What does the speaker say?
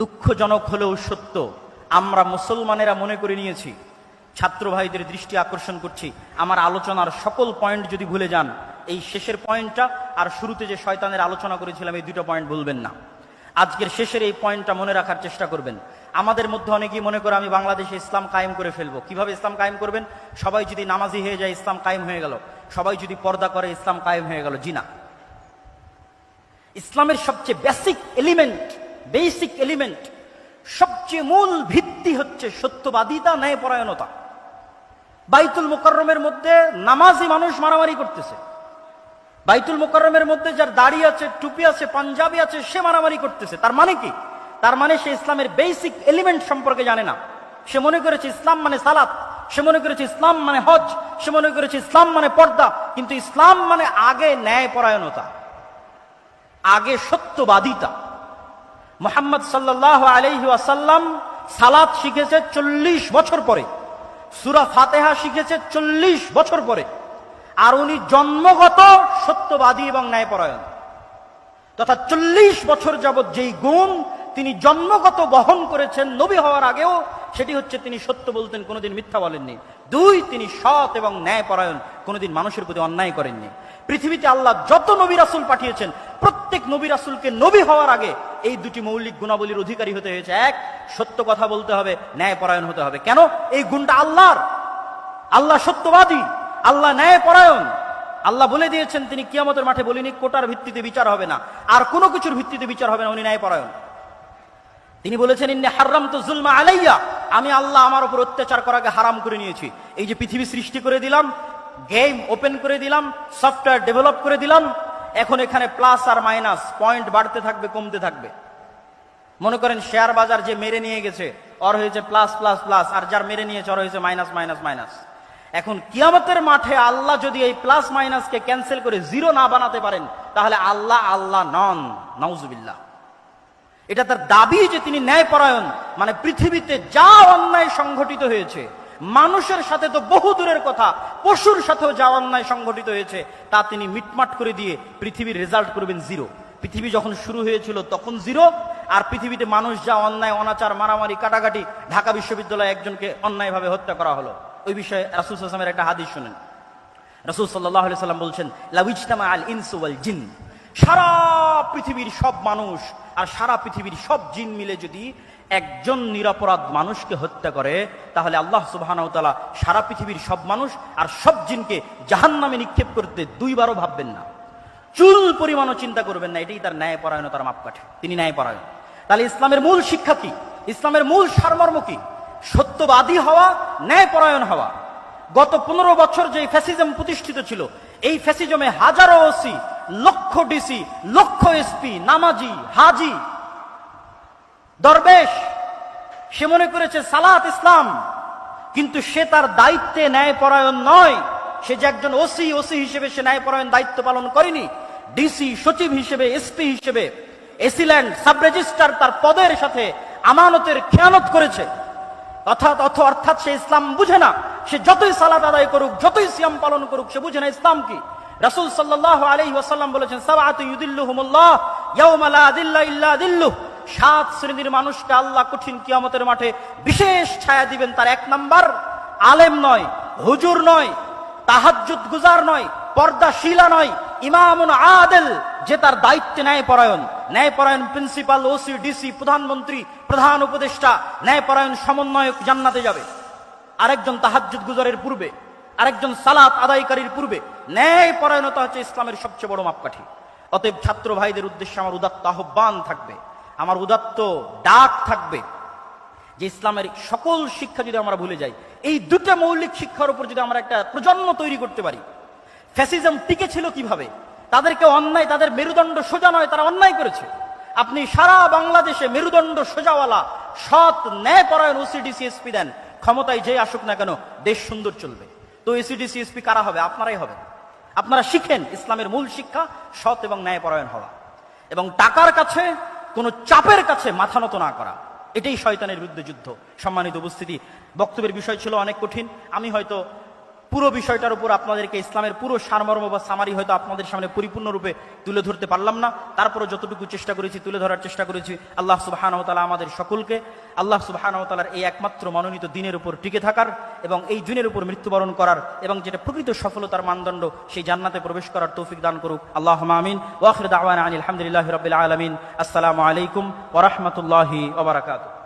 দুঃখজনক হলেও সত্য, আমরা মুসলমানেরা মনে করে নিয়েছি। ছাত্র ভাইদের দৃষ্টি আকর্ষণ করছি, আমার আলোচনার সকল পয়েন্ট যদি ভুলে যান, এই শেষের পয়েন্টটা আর শুরুতে যে শয়তানের আলোচনা করেছিলাম এই দুটো পয়েন্ট ভুলবেন না। আজকের শেষের এই পয়েন্টটা মনে রাখার চেষ্টা করবেন। আমাদের মধ্যে অনেকেই মনে করে আমি বাংলাদেশে ইসলাম কায়েম করে ফেলবো। কিভাবে ইসলাম কায়েম করবেন? সবাই যদি নামাজি হয়ে যায় ইসলাম কায়েম হয়ে গেল, সবাই যদি পর্দা করে ইসলাম কায়েম হয়ে গেল। জি না, ইসলামের সবচেয়ে বেসিক এলিমেন্ট, সবচেয়ে মূল ভিত্তি হচ্ছে সত্যবাদিতা, ন্যায়পরায়ণতা। বাইতুল মুকাররমের মধ্যে নামাজি মানুষ মারামারি করতেছে, বাইতুল মুকাররমের মধ্যে যার দাড়ি আছে, টুপি আছে, পাঞ্জাবি আছে, সে মারামারি করতেছে। তার মানে কি? তার মানে সে ইসলামের বেসিক এলিমেন্ট সম্পর্কে জানে না। সে মনে করেছে ইসলাম মানে সালাত, সে মনে করেছে ইসলাম মানে হজ, সে মনে করেছে ইসলাম মানে পর্দা। কিন্তু ইসলাম মানে আগে ন্যায়পরায়ণতা, আগে সত্যবাদিতা। মুহাম্মদ সাল্লাল্লাহু আলাইহি ওয়াসাল্লাম সালাত শিখেছে 40 বছর পরে, সূরা ফাতিহা শিখেছে 40 বছর পরে। আর উনি জন্মগত সত্যবাদী এবং ন্যায়পরায়ণ, তথা 40 বছর যাবৎ যেই গুণ তিনি জন্মগত বহন করেছেন নবী হওয়ার আগেও, সেটি হচ্ছে তিনি সত্য বলতেন, কোনোদিন মিথ্যা বলেননি। 2, তিনি সৎ এবং ন্যায়পরায়ণ, কোনোদিন মানুষের প্রতি অন্যায় করেননি। পৃথিবীতে আল্লাহ যত নবী রাসূল পাঠিয়েছেন, প্রত্যেক নবী রাসূলকে নবী হওয়ার আগে এই দুটি মৌলিক গুণাবলীর অধিকারী হতে হয়েছে। এক, সত্য কথা বলতে হবে, ন্যায়পরায়ণ হতে হবে। কেন? এই গুণটা আল্লাহর। আল্লাহ সত্যবাদী, আল্লাহ ন্যায়পরায়ণ। আল্লাহ বলে দিয়েছেন, তিনি কিয়ামতের মাঠে বলিনি কোটার ভিত্তিতে বিচার হবে না, আর কোনো কিছুর ভিত্তিতে বিচার হবে না, উনি ন্যায়পরায়ণ। তিনি বলেছেন, ইন্নী হারামতু যুলমা আলাইয়া, আমি আল্লাহ আমার উপর অত্যাচার করাকে হারাম করে নিয়েছি। এই যে পৃথিবী সৃষ্টি করে দিলাম, গেম ওপেন করে দিলাম, সফটওয়্যার ডেভেলপ করে দিলাম, এখন এখানে প্লাস আর মাইনাস পয়েন্ট বাড়তে থাকবে, কমতে থাকবে। মনে করেন শেয়ার বাজার যে মেরে নিয়ে গেছে ওর হয়েছে প্লাস প্লাস প্লাস, আর যার মেরে নিয়েছে ওর হয়েছে মাইনাস মাইনাস মাইনাস। এখন কিয়ামতের মাঠে আল্লাহ যদি এই প্লাস মাইনাসকে ক্যান্সেল করে জিরো না বানাতে পারেন, তাহলে আল্লাহ নন, নাউজুবিল্লাহ। এটা তার দাবি যে তিনি ন্যায়পরায়ণ। মানে পৃথিবীতে যা অন্যায় সংঘটিত হয়েছে, মানুষের সাথে তো বহু দূরের কথা, পশুর সাথেও যা অন্যায় সংঘটিত হয়েছে তা তিনি মিটমাট করে দিয়ে পৃথিবীর রেজাল্ট করবেন জিরো। পৃথিবী যখন শুরু হয়েছিল তখন জিরো, আর পৃথিবীতে মানুষ যা অন্যায়, অনাচার, মারামারি, কাটাকাটি, ঢাকা বিশ্ববিদ্যালয়ে একজনকে অন্যায়ভাবে হত্যা করা হলো, ওই বিষয়ে রাসূল সাল্লাল্লাহু আলাইহি ওয়াসাল্লামের একটা হাদিস শুনেন। রাসূল সাল্লাল্লাহু আলাইহি ওয়াসাল্লাম বলছেন, লাউ ইজতামা আল ইনসু ওয়াল জিন, সারা পৃথিবীর সব মানুষ আর সারা পৃথিবীর সব জিন মিলে যদি একজন নিরপরাধ মানুষকে হত্যা করে, তাহলে আল্লাহ সুবহানাহু ওয়া তাআলা সারা পৃথিবীর সব মানুষ আর সব জিনকে জাহান্নামে নিক্ষেপ করতে 2 বারও ভাববেন না, চুল পরিমাণও চিন্তা করবেন না। এটাই তার ন্যায়পরায়ণতার মাপকাঠি, তিনি ন্যায়পরায়ণ। তাহলে ইসলামের মূল শিক্ষা কি? ইসলামের মূল সারমর্ম কি? সত্যবাদী হওয়া, ন্যায়পরায়ণ হওয়া। গত 15 বছর যে ফ্যাসিজম প্রতিষ্ঠিত ছিল, এই ফ্যাসিজমে হাজারো ওসি, লক্ষ ডিসি, লক্ষ এসপি, নামাজি, হাজি, দরবেশ, সে মনে করেছে সালাত ইসলাম, কিন্তু সে তার দায়িত্বে ন্যায়পরায়ণ নয়। সে যে একজন ওসি হিসেবে সে ন্যায়পরায়ণ দায়িত্ব পালন করেনি। ডিসি, সচিব হিসেবে, এসপি হিসেবে, এসিল্যান্ড, সাব রেজিস্ট্রার তার পদের সাথে আমানতের খেয়ানত করেছে। অর্থাৎ সে ইসলাম বুঝে না। সে যতই সালাত আদায় করুক, যতই সিয়াম পালন করুক, সে বুঝে না ইসলাম কি। রাসূল সাল্লাল্লাহু আলাইহি ওয়াসাল্লাম বলেছেন, সাবআতু ইউদিল্লুহুমুল্লাহ ইয়াওমা লা যিল্লা ইল্লা যিল্লুহ, 7 শ্রেণীর মানুষকে আল্লাহ কঠিন কিয়ামতের মাঠে বিশেষ ছায়া দিবেন। তার 1 নাম্বার, আলেম নয়, হুজুর নয়, তাহাজ্জুদ গুজার নয়, পর্দাশীলা নয়, ইমামুন আদিল, যে তার দায়িত্বে ন্যায়পরায়ণ। ন্যায়পরায়ণ প্রিন্সিপাল, ওসি, ডিসি, প্রধানমন্ত্রী, প্রধান উপদেষ্টা, ন্যায়পরায়ণ সমন্বয়ক জান্নাতে যাবে। আরেকজন তাহাজ্জুদ গুজারের পূর্বে, আরেকজন সালাত আদায়কারীর পূর্বে। ন্যায়পরায়ণতা হচ্ছে ইসলামের সবচেয়ে বড় মাপকাঠি। অতএব ছাত্র ভাইদের উদ্দেশ্যে আমার উদাত্ত আহ্বান থাকবে, আমার উদাত্ত ডাক থাকবে যে ইসলামের সকল শিক্ষা যদি আমরা ভুলে যাই, এই 2টা মৌলিক শিক্ষার উপর যদি আমরা একটা প্রজন্ম তৈরি করতে পারি। ফ্যাসিজম টিকে ছিল কিভাবে? তাদেরকে অন্যায়, তাদের মেরুদণ্ড সোজা নয়, তারা অন্যায় করেছে। আপনি সারা বাংলাদেশে মেরুদণ্ড সোজাওয়ালা, সৎ, ন্যায়পরায়ণ ওসিডিসি এসপি দেন, ক্ষমতায় যে আসুক না কেন, দেশ সুন্দর চলবে। তো এসিডিসি এসপি কারা হবে? আপনারাই হবে। আপনারা শিখেন ইসলামের মূল শিক্ষা, সৎ এবং ন্যায়পরায়ণ হওয়া, এবং টাকার কাছে, কোন চাপের কাছে মাথা নত না করা। এটাই শয়তানের বিরুদ্ধে যুদ্ধ। সম্মানিত উপস্থিতি, বক্তব্যের বিষয় ছিল অনেক কঠিন। আমি হয়তো পুরো বিষয়টার উপর আপনাদেরকে ইসলামের পুরো সারমর্ম বা সামারি হয়তো আপনাদের সামনে পরিপূর্ণরূপে তুলে ধরতে পারলাম না, তারপরে যতটুকু চেষ্টা করেছি তুলে ধরার চেষ্টা করেছি। আল্লাহ সুবহানাহু ওয়া তাআলা আমাদের সকলকে আল্লাহ সুবহানাহু ওয়া তাআলার এই একমাত্র মনোনীত দ্বীনের উপর টিকে থাকার এবং এই দ্বীনের উপর মৃত্যুবরণ করার এবং যেটা প্রকৃত সফলতার মানদণ্ড সেই জান্নাতে প্রবেশ করার তৌফিক দান করুক। আল্লাহুম্মা আমিন। ওয়া আখিরু দাওয়ানা আনিল হামদুলিল্লাহি রাব্বিল আলামিন। আসসালামু আলাইকুম ওয়া রাহমাতুল্লাহি ওয়া বারাকাতুহু।